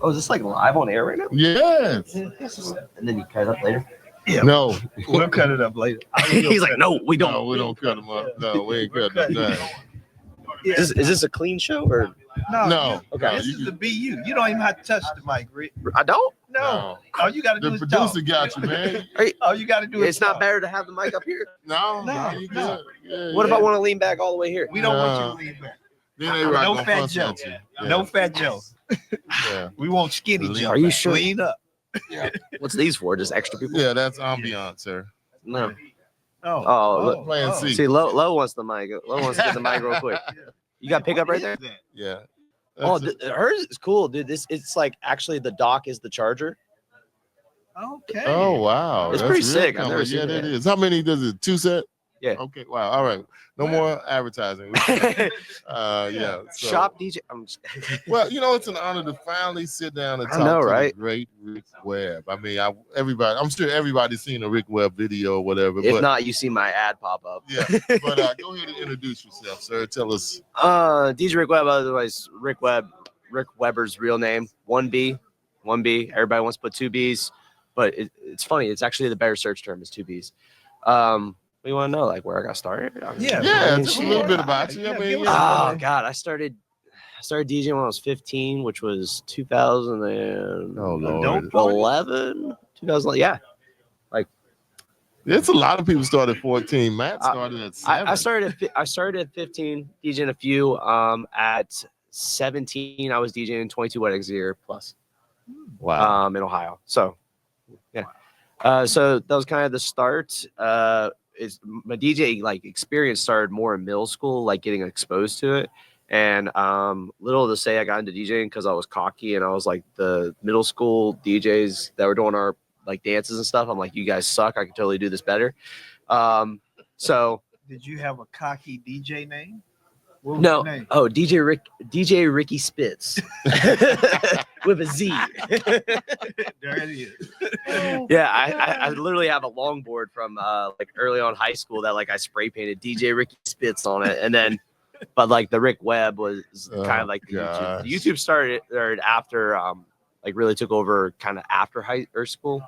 Oh, is this like live on air right now? Yes. And then you cut it up later? Yeah. No. We'll cut it up later. He's like, no, we don't. No, we don't cut them up. No, we ain't cutting them down. Yeah. Is this a clean show or? No. Okay. This is the BU. You don't even have to touch the mic, Rick. I don't. No. All you got to do The is producer talk. got you, man. All you got to do is It's not talk. better to have the mic up here. No, No, you no. good. Yeah, What if yeah. I want to lean back all the way here? We don't want you to lean back. Then they right No gonna fat fuss Joe. at you. Yeah. No fat Joe. Yeah. We want skinny Joe. Are you sure? Lean up. What's these for? Just extra people? Yeah, that's ambiance, sir. No. Oh. look. Plan C. See, Lo wants the mic. Lo wants to get the mic real quick. You got pickup right there? Yeah. Oh, That's it. hers is cool, dude. It's like actually the dock is the charger. Okay. Oh wow, It's That's pretty real sick. I've comfort. never seen Yeah, that. that is. How many does it? 2 set? Yeah. Okay. Wow. All right. No more advertising. Yeah. So, Shop DJ. Well, it's an honor to finally sit down and I talk know, to right? the great Rick Webb. I mean, I'm sure everybody's seen a Rick Webb video or whatever. If but, not, you see my ad pop up. yeah. But go ahead and introduce yourself, sir. Tell us. DJ Rick Webb, otherwise Rick Webb. Rick Webber's real name. 1B. Everybody wants to put 2 B's, but it's funny. It's actually the better search term is 2 B's. We want to know like where I got started. Yeah. Yeah, just a little bit about you. I mean, Oh God, I started DJing when I was 15, which was 2011. Oh, Lord. 2000. Yeah. It's a lot of people started at 14. Matt started at 7. I started at 15, DJing a few. At 17, I was DJing 22 weddings a year plus. Wow. In Ohio. So, yeah. So that was kind of the start. Is my DJ experience started more in middle school, like getting exposed to it. And little to say I got into DJing because I was cocky and I was like the middle school DJs that were doing our dances and stuff. I'm like, you guys suck. I can totally do this better. So Did you have a cocky DJ name? What was no, your name? oh DJ Ricky Spitz with a Z. There it is. Yeah, I literally have a longboard from early on high school that I spray painted DJ Ricky Spitz on it, and then but the Rick Webb was kind of like the YouTube. The YouTube started after really took over kind of after high school.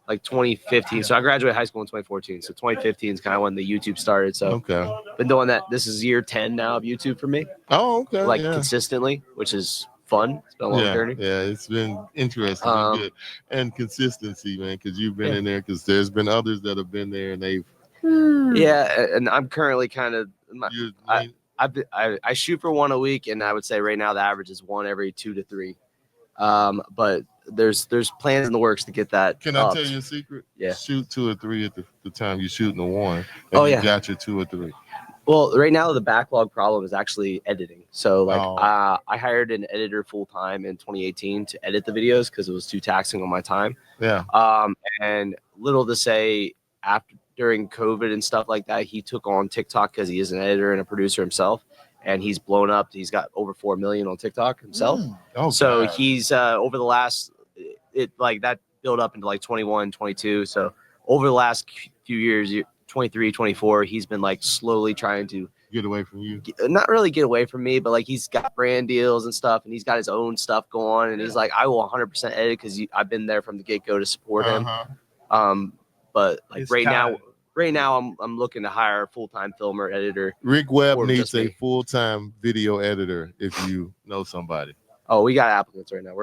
2015. So I graduated high school in 2014. So 2015 is kind of when the YouTube started. So Okay. been doing that. This is year 10 now of YouTube for me. Oh, okay. Yeah. Consistently, which is fun. It's been a long journey. Yeah, it's been interesting and good. And consistency, man, because you've been in there, because there's been others that have been there and they've. Yeah, and I'm currently kind of. I shoot for 1 a week, and I would say right now the average is 1 every 2 to 3. But there's plans in the works to get that. Can I tell you a secret? Yeah. Shoot 2 or 3 at the time you're shooting a 1. And Oh, you yeah. got your 2 or 3. Well, right now the backlog problem is actually editing. So Oh. I hired an editor full time in 2018 to edit the videos because it was too taxing on my time. Yeah. And little to say during COVID and stuff like that, he took on TikTok because he is an editor and a producer himself. And he's blown up. He's got over 4 million on TikTok himself. Oh, So God. he's over the last, that built up into 21, 22. So over the last few years, 23, 24, he's been slowly trying to Get away from you. not really get away from me, but he's got brand deals and stuff, and he's got his own stuff going. And he's like, I will 100% edit because I've been there from the get-go to support him. But It's right time. now I'm looking to hire a full-time filmer editor. Rick Webb Or needs just a me. full-time video editor if you know somebody. Oh, we got applicants right now.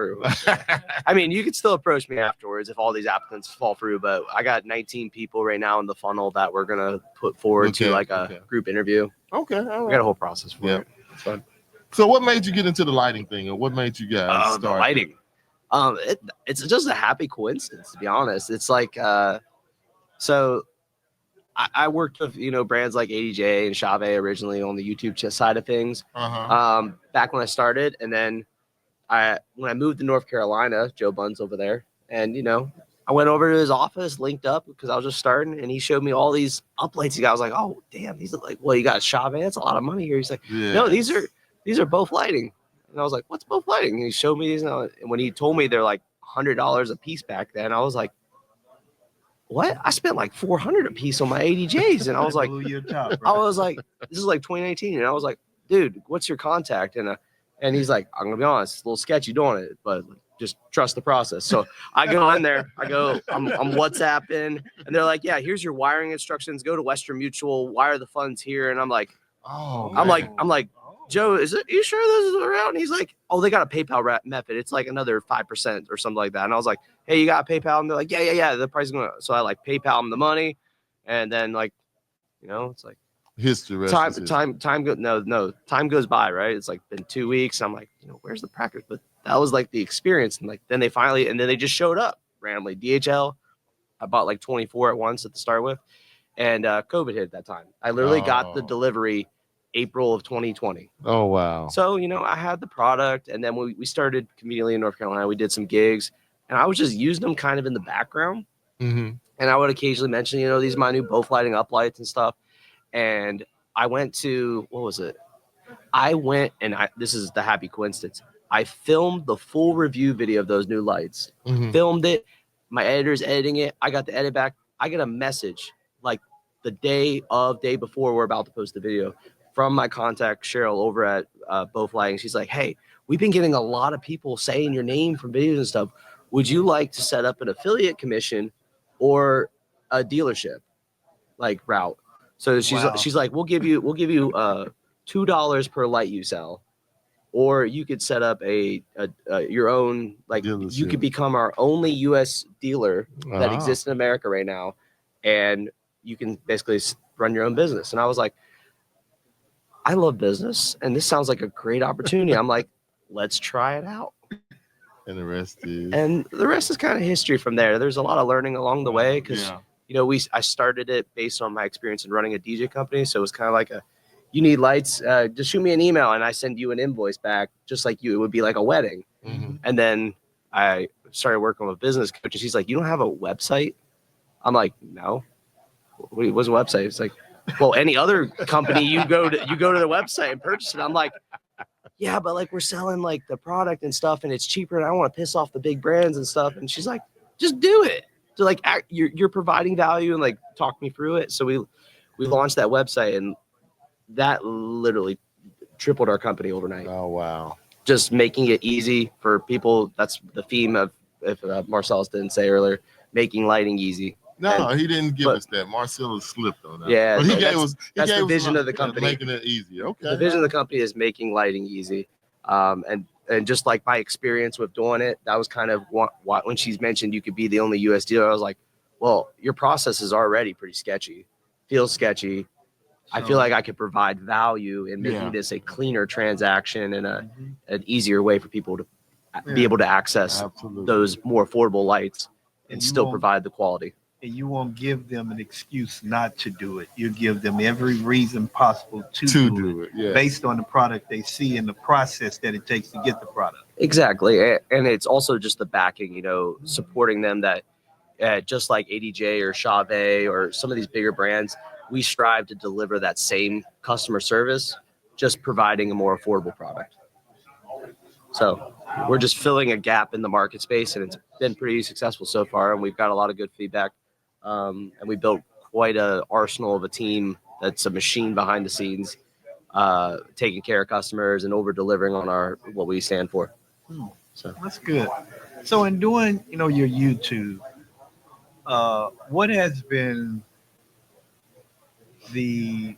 I mean, you could still approach me afterwards if all these applicants fall through, but I got 19 people right now in the funnel that we're gonna put forward to a group interview. Okay. All We right. got a whole process for Yeah. it. It's fun. So what made you get into the lighting thing, or what made you guys The start? lighting. It's just a happy coincidence, to be honest. It's so I worked with brands like ADJ and Chave originally on the YouTube side of things. Back when I started, and then when I moved to North Carolina, Joe Bunn's over there, and I went over to his office, linked up because I was just starting, and he showed me all these uplights. I was like, oh damn, these look well, you got Chave, that's a lot of money here. He's like, no, these are both lighting. And I was like, what's both lighting? And he showed me these, and when he told me they're $100 a piece back then, I was like, what? I spent $400 a piece on my ADJs, and I was like, Blew your top, I bro. was like, this is 2019, and I was like, dude, what's your contact? And he's like, I'm gonna be honest, it's a little sketchy doing it, but just trust the process. So I go in there, I'm WhatsApping, and they're like, yeah, here's your wiring instructions. Go to Western Mutual, wire the funds here. And I'm like, I'm like, Joe, are you sure this is around? And he's like, oh, they got a PayPal method. It's like another 5% or something like that. And I was like, hey, you got PayPal? And they're like, yeah. The price is going to. So I like PayPal them the money. And then like, it's like history. Time goes by, right? It's like been 2 weeks. I'm like, where's the practice? But that was like the experience. And like, then they just showed up randomly. DHL, I bought like 24 at once at the start with. And COVID hit at that time. I literally got the delivery April of 2020. Oh, wow. So, I had the product, and then we started conveniently in North Carolina. We did some gigs, and I was just using them kind of in the background. Mm-hmm. And I would occasionally mention, these are my new both lighting up lights and stuff. And I went to, what was it? This is the happy coincidence. I filmed the full review video of those new lights, filmed it. My editor's editing it. I got the edit back. I get a message like the day before we're about to post the video from my contact Cheryl over at Both Lighting. She's like, hey, we've been getting a lot of people saying your name from videos and stuff. Would you like to set up an affiliate commission or a dealership like route? So she's like, we'll give you $2 per light you sell, or you could set up your own dealership. You could become our only U.S. dealer that exists in America right now, and you can basically run your own business. And I was like, I love business, and this sounds like a great opportunity. I'm like, let's try it out. And the rest is kind of history from there. There's a lot of learning along the way because, I started it based on my experience in running a DJ company. So it was kind of like you need lights, just shoot me an email and I send you an invoice back, just like you. It would be like a wedding. Mm-hmm. And then I started working with a business coach, and she's like, you don't have a website? I'm like, no. What's a website? It's like, well, any other company, you go to the website and purchase it. I'm like, yeah, but like we're selling like the product and stuff, and it's cheaper, and I don't want to piss off the big brands and stuff. And she's like, just do it. So like you're providing value, and like talk me through it. So we launched that website, and that literally tripled our company overnight. Oh wow! Just making it easy for people. That's the theme of, if Marcellus didn't say earlier, making lighting easy. No, he didn't give us that. Marcellus slipped on that. Yeah, but he gave us. That's the vision of the company. Making it easy. Okay. The vision of the company is making lighting easy. And just like my experience with doing it, that was kind of what when she's mentioned you could be the only U.S. dealer, I was like, well, your process is already pretty sketchy. Feels sketchy. I feel like I could provide value in making this a cleaner transaction and an easier way for people to be able to access those more affordable lights and still provide the quality. And you won't give them an excuse not to do it. You give them every reason possible to do it based on the product they see and the process that it takes to get the product. Exactly. And it's also just the backing, supporting them that just like ADJ or Chave or some of these bigger brands, we strive to deliver that same customer service, just providing a more affordable product. So we're just filling a gap in the market space, and it's been pretty successful so far. And we've got a lot of good feedback. And we built quite an arsenal of a team that's a machine behind the scenes, taking care of customers and over delivering on what we stand for. So that's good. So in doing, your YouTube, what has been the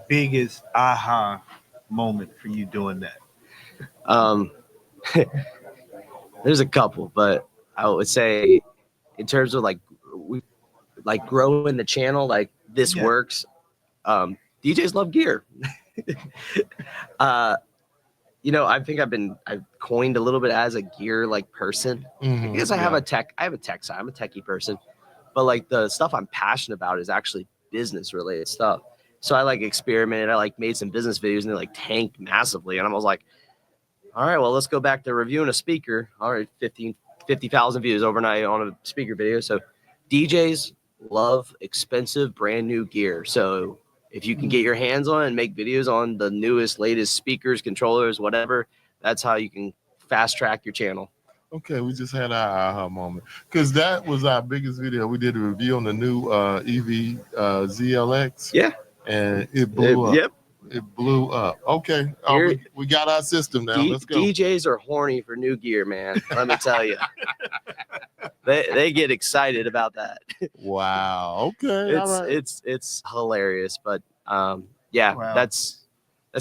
biggest aha moment for you doing that? There's a couple, but I would say in terms of like growing the channel, like this works. DJs love gear. I think I've coined a little bit as a gear person because I have a tech side. I'm a techie person, but like the stuff I'm passionate about is actually business related stuff. So I experimented. I made some business videos, and they tanked massively. And I was like, all right, well, let's go back to reviewing a speaker. All right, 50,000 views overnight on a speaker video. So DJs love expensive brand new gear. So if you can get your hands on it and make videos on the newest, latest speakers, controllers, whatever, that's how you can fast track your channel. Okay, we just had our aha moment because that was our biggest video. We did a review on the new EV ZLX. Yeah, and it blew up. Yep. It blew up. Okay. Oh, we got our system now. Let's go. DJs are horny for new gear, man. Let me tell you. They get excited about that. Wow. Okay. It's hilarious, but yeah, Wow. that's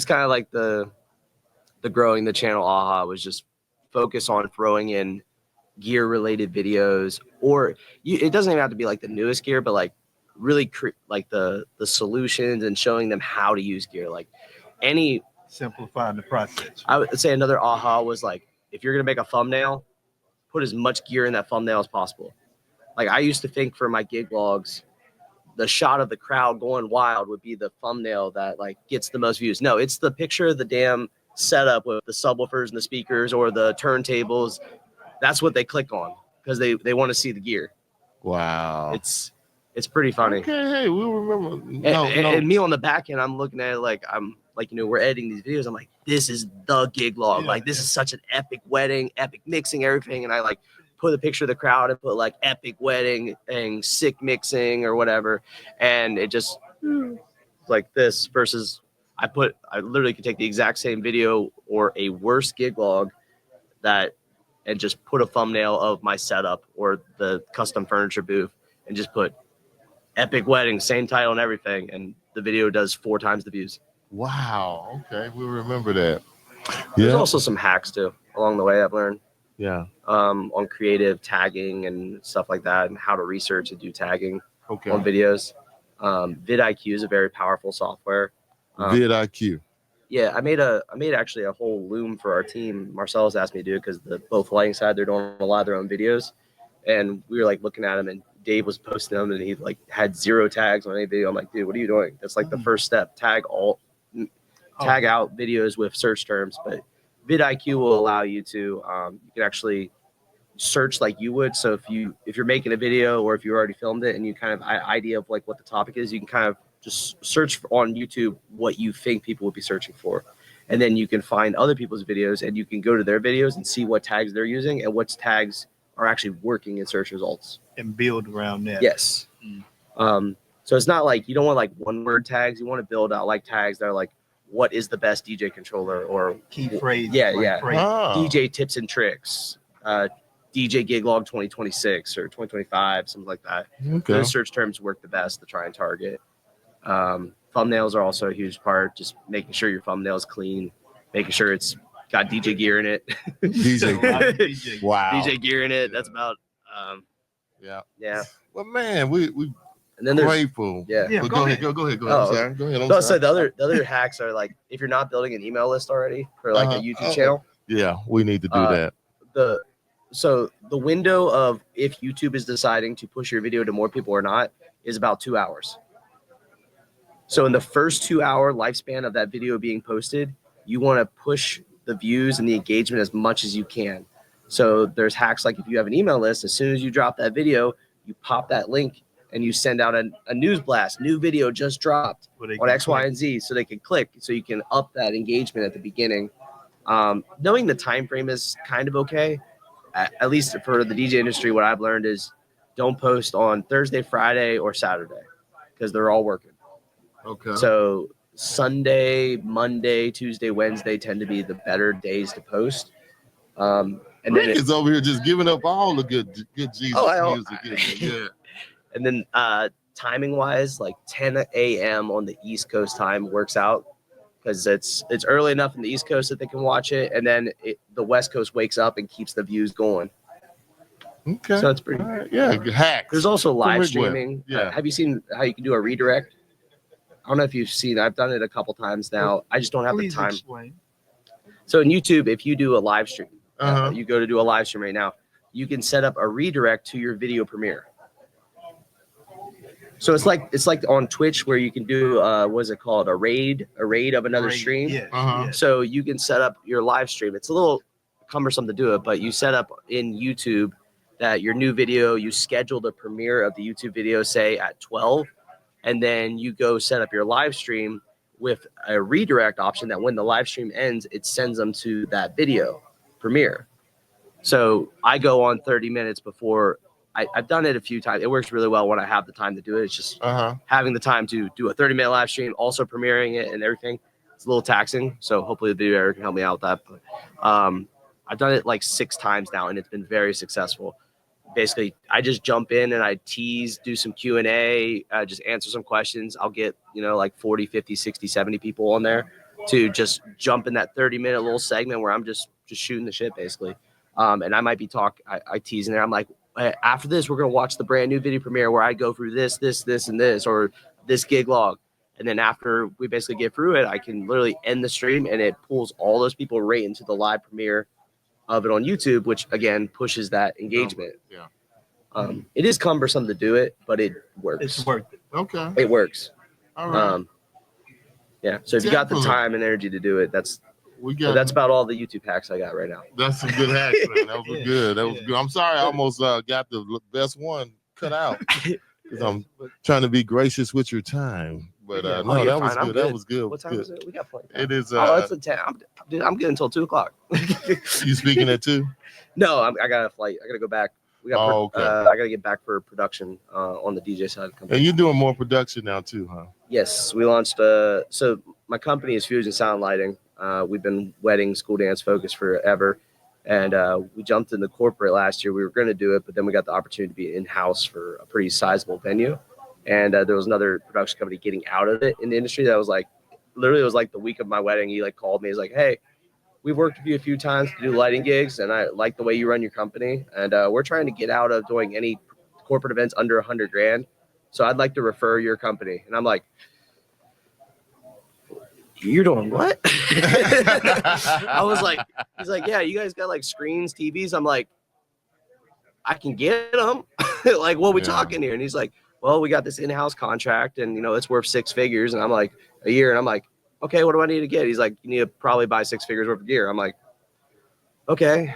kind of like the growing the channel AHA was just focus on throwing in gear related videos, or it doesn't even have to be like the newest gear, but like really like the solutions and showing them how to use gear, like simplifying the process. I would say another AHA was like, if you're gonna make a thumbnail, put as much gear in that thumbnail as possible. Like I used to think for my gig logs, the shot of the crowd going wild would be the thumbnail that like gets the most views. No, it's the picture of the damn setup with the subwoofers and the speakers or the turntables. That's what they click on because they want to see the gear. Wow. It's pretty funny. Okay, hey, we'll remember. And me on the back end, I'm looking at it like I'm like, we're editing these videos. I'm like, this is the gig log. Like this is such an epic wedding, epic mixing, everything. And I like put a picture of the crowd and put like epic wedding and sick mixing or whatever. And it just like this versus I literally could take the exact same video or a worse gig log and just put a thumbnail of my setup or the custom furniture booth and just put epic wedding, same title and everything. And the video does 4 times the views. Wow. Okay. We'll remember that. There's also some hacks too along the way I've learned. Yeah. On creative tagging and stuff like that, and how to research and do tagging on videos. vidIQ is a very powerful software. vidIQ. Yeah, I made actually a whole loom for our team. Marcellus asked me to do it because both lighting side, they're doing a lot of their own videos, and we were like looking at them, and Dave was posting them, and he like had 0 tags on any video. I'm like, dude, what are you doing? That's like the first step. Tag out videos with search terms, but vidIQ will allow you to you can actually search like you would. So if you're making a video or if you already filmed it and you kind of idea of like what the topic is, you can kind of just search on YouTube what you think people would be searching for, and then you can find other people's videos and you can go to their videos and see what tags they're using and what tags are actually working in search results and build around that. Yes. So it's not like you don't want like one word tags. You want to build out like tags that are like, what is the best DJ controller or key phrase? DJ tips and tricks, DJ gig log 2026 or 2025, something like that. Okay. Those search terms work the best to try and target. Thumbnails are also a huge part. Just making sure your thumbnail is clean, making sure it's got DJ gear in it. DJ gear. Wow. DJ gear in it. That's about. Yeah. Well, man, we and then grateful. Yeah. Go ahead. Go ahead. Go ahead. So the other hacks are like, if you're not building an email list already for like a YouTube channel. Yeah, we need to do that. So the window of if YouTube is deciding to push your video to more people or not is about 2 hours. So in the first 2 hour lifespan of that video being posted, you want to push the views and the engagement as much as you can. So there's hacks like if you have an email list, as soon as you drop that video, you pop that link and you send out a news blast, new video just dropped on X, Y, and Z, so they can click, so you can up that engagement at the beginning. Knowing the time frame is kind of okay. At least for the DJ industry, what I've learned is don't post on Thursday, Friday, or Saturday because they're all working. Okay. So Sunday, Monday, Tuesday, Wednesday tend to be the better days to post. And Rick is over here just giving up all the good Jesus music. Yeah. And then timing wise, like 10 a.m. on the East Coast time works out because it's early enough in the East Coast that they can watch it, and then the West Coast wakes up and keets the views going. Okay. So it's pretty. Yeah, hacks. There's also live streaming. Yeah. Have you seen how you can do a redirect? I don't know if you've seen. I've done it a couple times now. I just don't have the time. Explain. So in YouTube, if you do a live stream, Uh-huh. You go to do a live stream right now, you can set up a redirect to your video premiere. So it's like on Twitch where you can do what is it called, a raid of another stream. Yes, Uh-huh. yes. So you can set up your live stream. It's a little cumbersome to do it, but you set up in YouTube that your new video, you schedule the premiere of the YouTube video, say at 12, and then you go set up your live stream with a redirect option that when the live stream ends, it sends them to that video premiere. So I go on 30 minutes before. I've done it a few times. It works really well when I have the time to do it. It's just having the time to do a 30-minute live stream, also premiering it and everything. it's a little taxing. So hopefully the video editor can help me out with that. But I've done it like 6 times now, and it's been very successful. Basically, I just jump in and I tease, do some Q&A, just answer some questions. I'll get, like 40, 50, 60, 70 people on there to just jump in that 30-minute little segment where I'm just shooting the shit, basically. And I might be I tease in there. I'm like, after this, we're going to watch the brand new video premiere where I go through this, and this, or this gig log. And then after we basically get through it, I can literally end the stream, and it pulls all those people right into the live premiere of it on YouTube, which again pushes that engagement. Yeah. It is cumbersome to do it, but it works. It's worth it. Okay. It works. All right. Yeah. So if you got the time and energy to do it, that's about all the YouTube hacks I got right now. That's some good hacks, man. That was good. That was good. I'm sorry, I almost got the best one cut out because I'm trying to be gracious with your time. But no, that was good. That was good. What time is it? We got plenty. It is. It's a 10. I'm good until 2:00. You speaking at 2? No, I got a flight. I got to go back. I got to get back for production on the DJ side of the company. And you're doing more production now too, huh? Yes, we launched. So my company is Fusion Sound Lighting. We've been wedding, school dance focused forever, and we jumped into corporate last year. We were going to do it, but then we got the opportunity to be in-house for a pretty sizable venue. And there was another production company getting out of it in the industry that was like, literally, it was like the week of my wedding. He like called me. He's like, "Hey, we've worked with you a few times to do lighting gigs, and I like the way you run your company. And we're trying to get out of doing any corporate events under $100,000. So I'd like to refer your company." And I'm like, "You're doing what?" I was like, he's like, "Yeah, you guys got like screens, TVs." I'm like, "I can get them." Like, what are we talking here? And he's like, "Well, we got this in-house contract, and it's worth 6 figures." And I'm like, a year. And I'm like, "Okay, what do I need to get?" He's like, "You need to probably buy 6 figures worth of gear." I'm like, "Okay,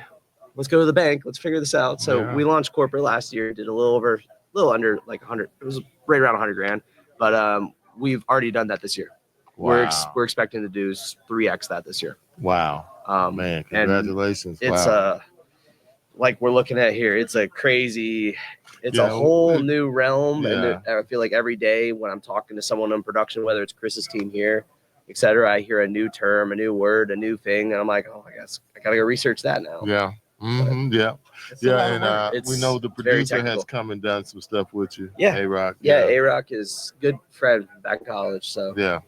let's go to the bank. Let's figure this out." So we launched corporate last year, did a little under like 100. It was right around $100,000, but we've already done that this year. Wow. We're expecting to do 3x that this year. Wow. Man, congratulations. It's like we're looking at here. It's a crazy. It's Yeah, a whole new realm, yeah. and I feel like every day when I'm talking to someone in production, whether it's Chris's team here, etc., I hear a new term, a new word, a new thing, and I'm like, "Oh, I guess I gotta go research that now." Yeah. Mm-hmm. Yeah. Yeah. And we know the producer has come and done some stuff with you. Yeah. A-Rock. Yeah, A-Rock is a good friend back in college. So yeah.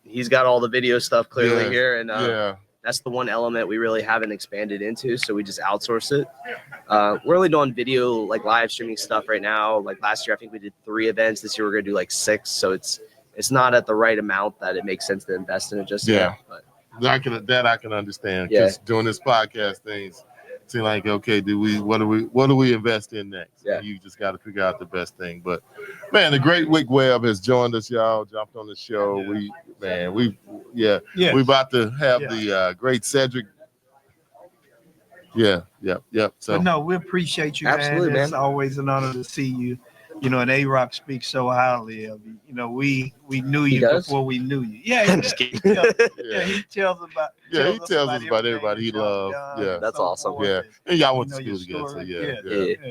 He's got all the video stuff clearly here, and yeah. that's the one element we really haven't expanded into, so we just outsource it. We're only doing video, like live streaming stuff right now. Like last year, I think we did 3 events. This year, we're gonna do like 6. So it's not at the right amount that it makes sense to invest in it just yet. But I can understand. Because doing this podcast things seem like, okay, what do we invest in next? Yeah. You just got to figure out the best thing. But man, the great Wick Webb has joined us, y'all. Jumped on the show. Yeah. We about to have the great Cedric. Yeah. So but no, we appreciate you, absolutely, man. It's always an honor to see you. And A-Rock speaks so highly of you. We knew you before we knew you. Yeah, I'm just kidding. He tells about. he tells us about everybody he loves. Yeah, that's awesome. Yeah, and y'all went to school together.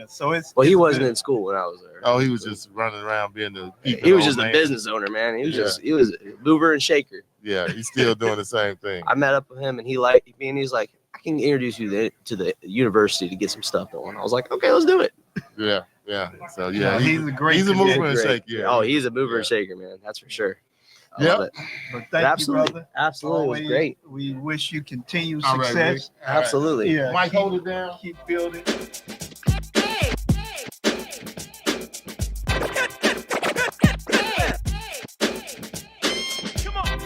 So yeah. So he wasn't in school when I was there. Oh, he was just running around being he was just a business owner, man. He was a mover and shaker. Yeah, he's still doing the same thing. I met up with him, and he liked me, and he's like, "I can introduce you to the university to get some stuff going." I was like, "Okay, let's do it." Yeah. So he's a mover and shaker. Yeah. Oh, he's a mover and shaker, man. That's for sure. Yeah. But thank you, brother. Absolutely, it was great. We wish you continued All right, success. Rick. All right. Absolutely. Yeah, Mike, hold it down. Keep building. Come on.